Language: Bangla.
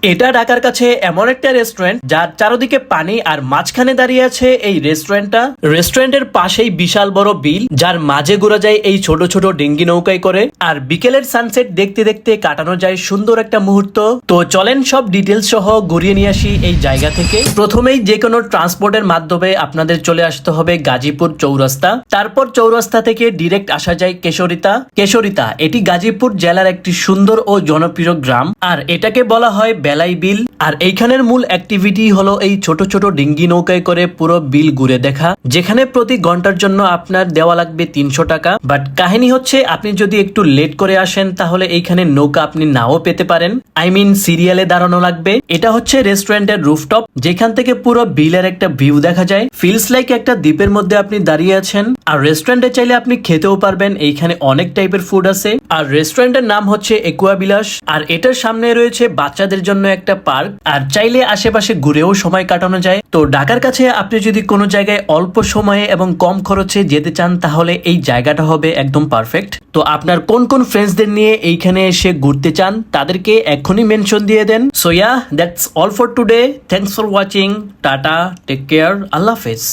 এটা ঢাকার কাছে এমন একটা রেস্টুরেন্ট যার চারদিকে পানি আর মাঝখানে দাঁড়িয়ে আছে এই রেস্টুরেন্টটা। রেস্টুরেন্টের পাশেই বিশাল বড় বিল, যার মাঝে ঘোরা যায় এই ছোট ছোট ডিঙ্গি নৌকায় করে, আর বিকেলের সানসেট দেখতে দেখতে কাটানো যায় সুন্দর একটা মুহূর্ত। তো চলেন সব ডিটেলস সহ ঘুরিয়ে নিয়ে আসি এই জায়গা থেকে। প্রথমেই যে কোনো ট্রান্সপোর্টের মাধ্যমে আপনাদের চলে আসতে হবে গাজীপুর চৌরাস্তা, তারপর চৌরাস্তা থেকে ডিরেক্ট আসা যায় কেশরিতা। এটি গাজীপুর জেলার একটি সুন্দর ও জনপ্রিয় গ্রাম, আর এটাকে বলা হয় বেলাই বিল। আর এইখানের মূল অ্যাক্টিভিটি হলো এই ছোট ছোট ডিঙ্গি নৌকায় করে পুরো বিল ঘুরে দেখা, যেখানে প্রতি ঘন্টার জন্য আপনার দেওয়া লাগবে 300 টাকা। বাট কাহিনী হচ্ছে, আপনি যদি একটু লেট করে আসেন তাহলে এইখানে নৌকা আপনি নাও পেতে পারেন, সিরিয়ালে দাঁড়ানো লাগবে। এটা হচ্ছে রেস্টুরেন্টের রুফটপ, যেখান থেকে পুরো বিলের একটা ভিউ দেখা যায়। ফিলস লাইক একটা দ্বীপের মধ্যে আপনি দাঁড়িয়ে আছেন। আর রেস্টুরেন্টে চাইলে আপনি খেতেও পারবেন, এইখানে অনেক টাইপের ফুড আছে। আর রেস্টুরেন্টের নাম হচ্ছে একুয়া বিলাস, আর এটার সামনে রয়েছে বাচ্চাদের জন্য একটা পার্ক, আর চাইলে আশেপাশে ঘুরেও সময় কাটানো যায়। তো ঢাকার কাছে আপনি যদি কোনো জায়গায় অল্প সময়ে এবং কম খরচে যেতে চান তাহলে এই জায়গাটা হবে একদম পারফেক্ট। তো আপনার কোন কোন ফ্রেন্ডসদের নিয়ে এইখানে এসে ঘুরতে চান তাদেরকে এখনই মেনশন দিয়ে দেন। So that's all for today. Thanks for watching. Tata, take care, Allah হাফেজ।